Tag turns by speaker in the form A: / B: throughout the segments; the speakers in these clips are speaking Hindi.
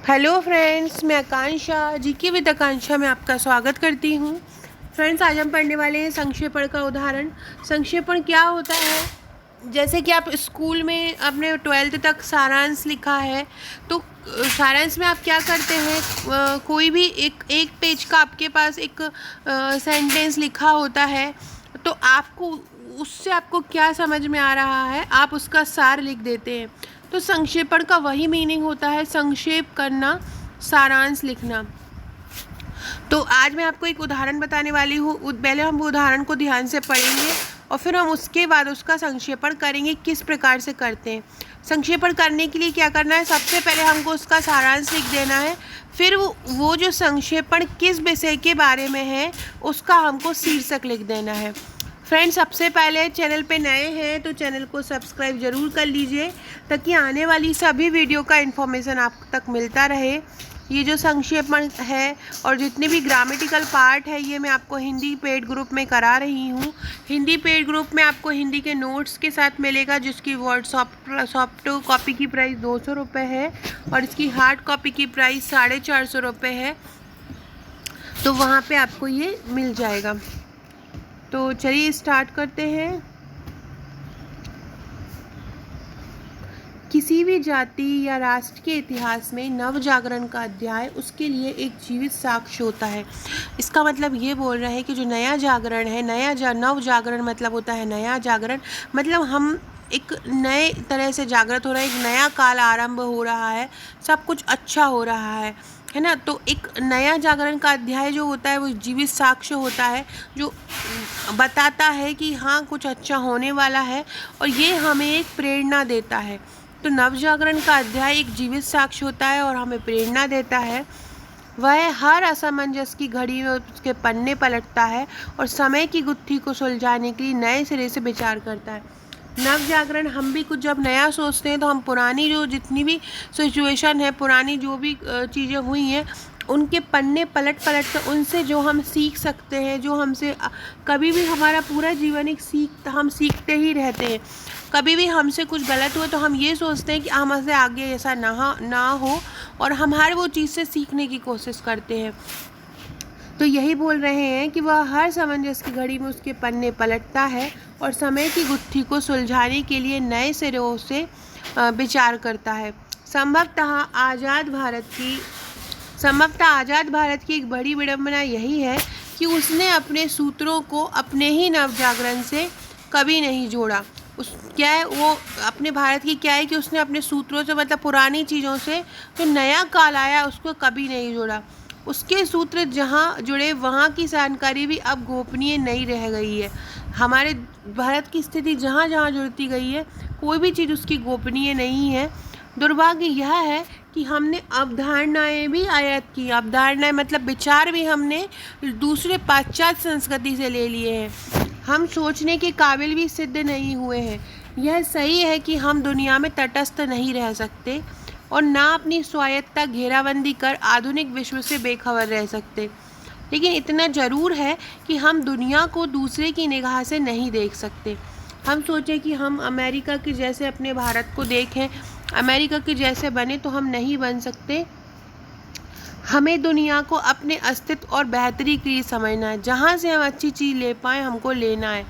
A: हेलो फ्रेंड्स, मैं आकांक्षा जीके विद आकांक्षा में आपका स्वागत करती हूँ। फ्रेंड्स, आज हम पढ़ने वाले हैं संक्षेपण का उदाहरण। संक्षेपण क्या होता है? जैसे कि आप स्कूल में अपने 12th तक सारांश लिखा है, तो सारांश में आप क्या करते हैं? कोई भी एक पेज का आपके पास एक सेंटेंस लिखा होता है, तो आपको उससे आपको क्या समझ में आ रहा है, आप उसका सार लिख देते हैं। तो संक्षेपण का वही मीनिंग होता है, संक्षेप करना, सारांश लिखना। तो आज मैं आपको एक उदाहरण बताने वाली हूँ। पहले हम उदाहरण को ध्यान से पढ़ेंगे और फिर हम उसके बाद उसका संक्षेपण करेंगे, किस प्रकार से करते हैं। संक्षेपण करने के लिए क्या करना है? सबसे पहले हमको उसका सारांश लिख देना है। फिर वो जो संक्षेपण किस विषय के बारे में है, उसका हमको शीर्षक लिख देना है। फ्रेंड्स, सबसे पहले चैनल पे नए हैं तो चैनल को सब्सक्राइब ज़रूर कर लीजिए, ताकि आने वाली सभी वीडियो का इन्फॉर्मेशन आप तक मिलता रहे। ये जो संक्षेपण है और जितने भी ग्रामेटिकल पार्ट है, ये मैं आपको हिंदी पेड ग्रुप में करा रही हूँ। हिंदी पेड ग्रुप में आपको हिंदी के नोट्स के साथ मिलेगा, जिसकी सॉफ्ट कॉपी की प्राइस 200 रुपये है और इसकी हार्ड कॉपी की प्राइस 450 रुपये है। तो वहाँ पे आपको ये मिल जाएगा। तो चलिए स्टार्ट करते हैं। किसी भी जाति या राष्ट्र के इतिहास में नव जागरण का अध्याय उसके लिए एक जीवित साक्ष्य होता है। इसका मतलब ये बोल रहे हैं कि जो नया जागरण है, नव जागरण मतलब होता है नया जागरण, मतलब हम एक नए तरह से जागृत हो रहा है, एक नया काल आरंभ हो रहा है, सब कुछ अच्छा हो रहा है ना। तो एक नया जागरण का अध्याय जो होता है वो जीवित साक्ष्य होता है, जो बताता है कि हाँ, कुछ अच्छा होने वाला है और ये हमें एक प्रेरणा देता है। तो नव जागरण का अध्याय एक जीवित साक्ष्य होता है और हमें प्रेरणा देता है। वह हर असमंजस की घड़ी में उसके पन्ने पलटता है और समय की गुत्थी को सुलझाने के लिए नए सिरे से विचार करता है। नव जागरण, हम भी कुछ जब नया सोचते हैं तो हम पुरानी जो जितनी भी सिचुएशन है, पुरानी जो भी चीज़ें हुई हैं, उनके पन्ने पलट कर उनसे जो हम सीख सकते हैं, जो हमसे कभी भी हमारा पूरा जीवन एक हम सीखते ही रहते हैं। कभी भी हमसे कुछ गलत हुआ तो हम ये सोचते हैं कि हमसे आगे ऐसा ना हो और हम हर वो चीज़ से सीखने की कोशिश करते हैं। तो यही बोल रहे हैं कि वह हर सामंजस्य की घड़ी में उसके पन्ने पलटता है और समय की गुत्थी को सुलझाने के लिए नए सिरों से विचार करता है। संभवतः आज़ाद भारत की एक बड़ी विडंबना यही है कि उसने अपने सूत्रों को अपने ही नव जागरण से कभी नहीं जोड़ा। क्या है वो अपने भारत की, क्या है कि उसने अपने सूत्रों से, मतलब पुरानी चीज़ों से जो नया काल आया उसको कभी नहीं जोड़ा। उसके सूत्र जहाँ जुड़े वहाँ की जानकारी भी अब गोपनीय नहीं रह गई है। हमारे भारत की स्थिति जहाँ जहाँ जुड़ती गई है, कोई भी चीज़ उसकी गोपनीय नहीं है। दुर्भाग्य यह है कि हमने अवधारणाएं भी आयात की। अवधारणाएं मतलब विचार भी हमने दूसरे पाश्चात्य संस्कृति से ले लिए हैं। हम सोचने के काबिल भी सिद्ध नहीं हुए हैं। यह सही है कि हम दुनिया में तटस्थ नहीं रह सकते और ना अपनी स्वायत्तता घेराबंदी कर आधुनिक विश्व से बेखबर रह सकते, लेकिन इतना ज़रूर है कि हम दुनिया को दूसरे की निगाह से नहीं देख सकते। हम सोचें कि हम अमेरिका के जैसे अपने भारत को देखें, अमेरिका के जैसे बने तो हम नहीं बन सकते। हमें दुनिया को अपने अस्तित्व और बेहतरी के लिए समझना है। जहाँ से हम अच्छी चीज़ ले पाएँ हमको लेना है।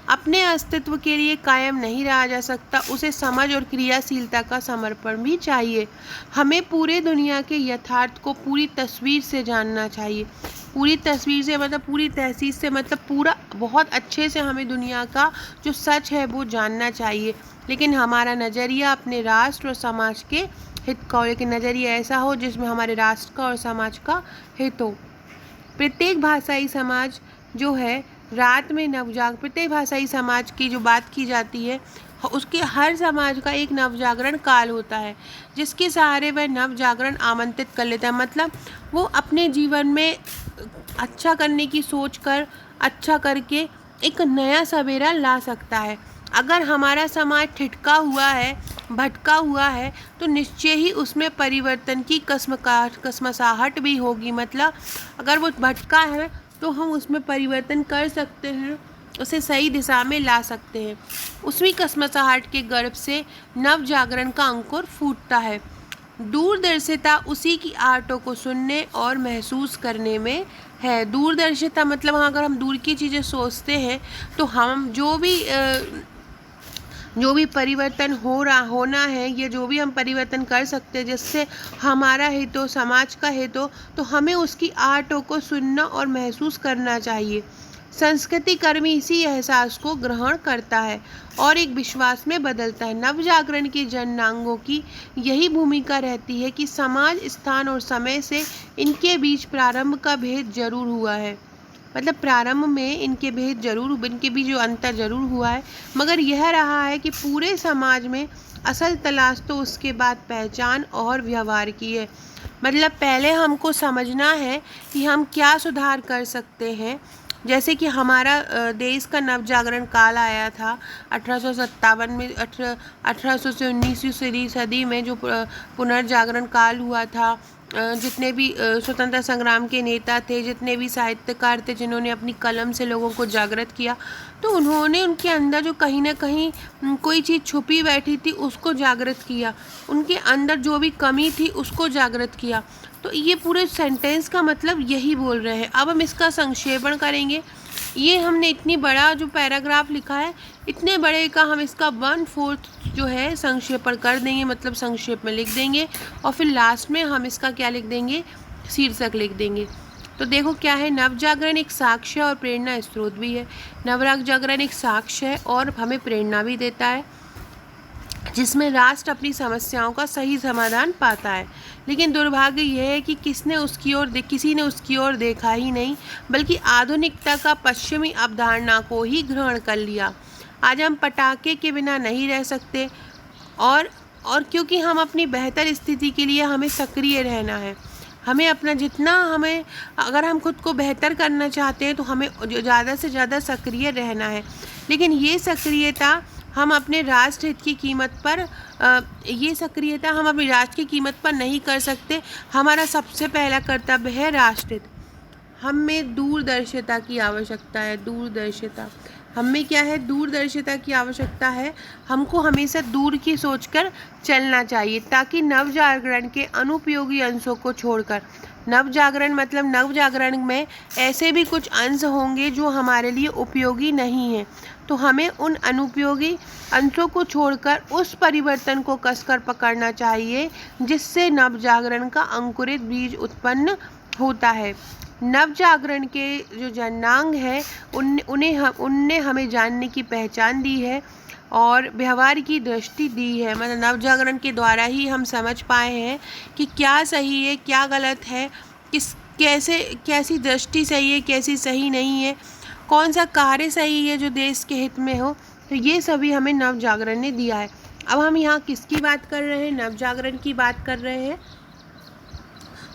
A: अपने अस्तित्व के लिए कायम नहीं रहा जा सकता, उसे समझ और क्रियाशीलता का समर्पण भी चाहिए। हमें पूरे दुनिया के यथार्थ को पूरी तस्वीर से जानना चाहिए। पूरी तस्वीर से मतलब पूरी तहसील से, मतलब पूरा बहुत अच्छे से हमें दुनिया का जो सच है वो जानना चाहिए। लेकिन हमारा नज़रिया अपने राष्ट्र और समाज के हित का हो, लेकिन नज़रिया ऐसा हो जिसमें हमारे राष्ट्र का और समाज का हित हो। प्रत्येक भाषाई समाज जो है प्रत्येक भाषाई समाज की जो बात की जाती है, उसके हर समाज का एक नवजागरण काल होता है, जिसके सहारे वह नवजागरण आमंत्रित कर लेता है। मतलब वो अपने जीवन में अच्छा करने की सोच कर, अच्छा करके एक नया सवेरा ला सकता है। अगर हमारा समाज ठिठका हुआ है, भटका हुआ है, तो निश्चय ही उसमें परिवर्तन की कसमसाहट भी होगी। मतलब अगर वो भटका है तो हम उसमें परिवर्तन कर सकते हैं, उसे सही दिशा में ला सकते हैं। उसी कसमसाहट के गर्भ से नव जागरण का अंकुर फूटता है। दूरदर्शिता उसी की आहटों को सुनने और महसूस करने में है। दूरदर्शिता मतलब हाँ, अगर हम दूर की चीज़ें सोचते हैं तो हम जो भी परिवर्तन होना है, या जो भी हम परिवर्तन कर सकते हैं जिससे हमारा हित हो, समाज का हित हो, तो हमें उसकी आहटों को सुनना और महसूस करना चाहिए। संस्कृति कर्मी इसी एहसास को ग्रहण करता है और एक विश्वास में बदलता है। नवजागरण के जननांगों की यही भूमिका रहती है कि समाज, स्थान और समय से इनके बीच प्रारंभ का भेद जरूर हुआ है। मतलब प्रारंभ में इनके बीच जो अंतर जरूर हुआ है, मगर यह रहा है कि पूरे समाज में असल तलाश तो उसके बाद पहचान और व्यवहार की है। मतलब पहले हमको समझना है कि हम क्या सुधार कर सकते हैं। जैसे कि हमारा देश का नवजागरण काल आया था 1857 में, 1800 से 19वीं सदी में जो पुनर्जागरण काल हुआ था। जितने भी स्वतंत्रता संग्राम के नेता थे, जितने भी साहित्यकार थे जिन्होंने अपनी कलम से लोगों को जागृत किया, तो उन्होंने उनके अंदर जो कहीं ना कहीं कोई चीज़ छुपी बैठी थी उसको जागृत किया, उनके अंदर जो भी कमी थी उसको जागृत किया। तो ये पूरे सेंटेंस का मतलब यही बोल रहे हैं। अब हम इसका संक्षेपण करेंगे। ये हमने इतनी बड़ा जो पैराग्राफ लिखा है, इतने बड़े का हम इसका 1/4 जो है संक्षेपण कर देंगे, मतलब संक्षेप में लिख देंगे, और फिर लास्ट में हम इसका क्या लिख देंगे, शीर्षक लिख देंगे। तो देखो क्या है, नवजागरण एक साक्ष्य और प्रेरणा स्रोत भी है। नवजागरण एक साक्ष्य है और हमें प्रेरणा भी देता है, जिसमें राष्ट्र अपनी समस्याओं का सही समाधान पाता है। लेकिन दुर्भाग्य यह है कि किसी ने उसकी ओर देखा ही नहीं, बल्कि आधुनिकता का पश्चिमी अवधारणा को ही ग्रहण कर लिया। आज हम पटाखे के बिना नहीं रह सकते, और क्योंकि हम अपनी बेहतर स्थिति के लिए हमें सक्रिय रहना है। अगर हम खुद को बेहतर करना चाहते हैं तो हमें ज़्यादा से ज़्यादा सक्रिय रहना है। लेकिन ये सक्रियता हम अपने राष्ट्र हित की कीमत पर नहीं कर सकते। हमारा सबसे पहला कर्तव्य है राष्ट्रहित। हमें दूरदर्शिता की आवश्यकता है। हमें क्या है, दूरदर्शिता की आवश्यकता है। हमको हमेशा दूर की सोचकर चलना चाहिए, ताकि नवजागरण के अनुपयोगी अंशों को छोड़कर, नवजागरण में ऐसे भी कुछ अंश होंगे जो हमारे लिए उपयोगी नहीं हैं, तो हमें उन अनुपयोगी अंशों को छोड़कर उस परिवर्तन को कसकर पकड़ना चाहिए जिससे नवजागरण का अंकुरित बीज उत्पन्न होता है। नवजागरण के जो जनांग है उनने हमें जानने की पहचान दी है और व्यवहार की दृष्टि दी है। मतलब नवजागरण के द्वारा ही हम समझ पाए हैं कि क्या सही है, क्या गलत है, कैसी दृष्टि सही है, कैसी सही नहीं है, कौन सा कार्य सही है जो देश के हित में हो। तो ये सभी हमें नवजागरण ने दिया है। अब हम यहाँ किसकी बात कर रहे हैं, नवजागरण की बात कर रहे हैं।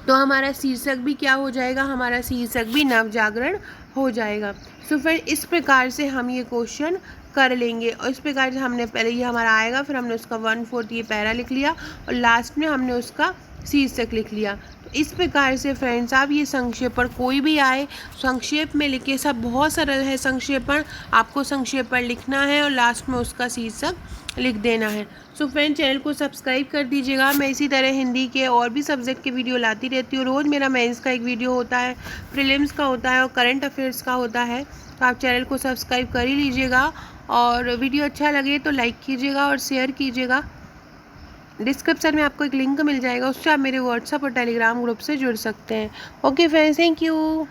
A: तो हमारा शीर्षक भी क्या हो जाएगा, हमारा शीर्षक भी नवजागरण हो जाएगा। तो फिर इस प्रकार से हम ये क्वेश्चन कर लेंगे, और इस प्रकार से हमने पहले ये हमारा आएगा, फिर हमने उसका 1/4 ये पैरा लिख लिया और लास्ट में हमने उसका शीर्षक लिख लिया। तो इस प्रकार से फ्रेंड्स आप ये संक्षेपण कोई भी आए संक्षेप में लिखे, सब बहुत सरल है संक्षेपण। आपको संक्षेपण लिखना है और लास्ट में उसका शीर्षक लिख देना है। सो फ्रेंड, चैनल को सब्सक्राइब कर दीजिएगा। मैं इसी तरह हिंदी के और भी सब्जेक्ट के वीडियो लाती रहती हूँ। रोज़ मेरा मेंस का एक वीडियो होता है, प्रीलिम्स का होता है और करंट अफेयर्स का होता है। तो आप चैनल को सब्सक्राइब कर ही लीजिएगा, और वीडियो अच्छा लगे तो लाइक कीजिएगा और शेयर कीजिएगा। डिस्क्रिप्शन में आपको एक लिंक मिल जाएगा, उससे आप मेरे व्हाट्सएप और टेलीग्राम ग्रुप से जुड़ सकते हैं। Okay friends, thank you.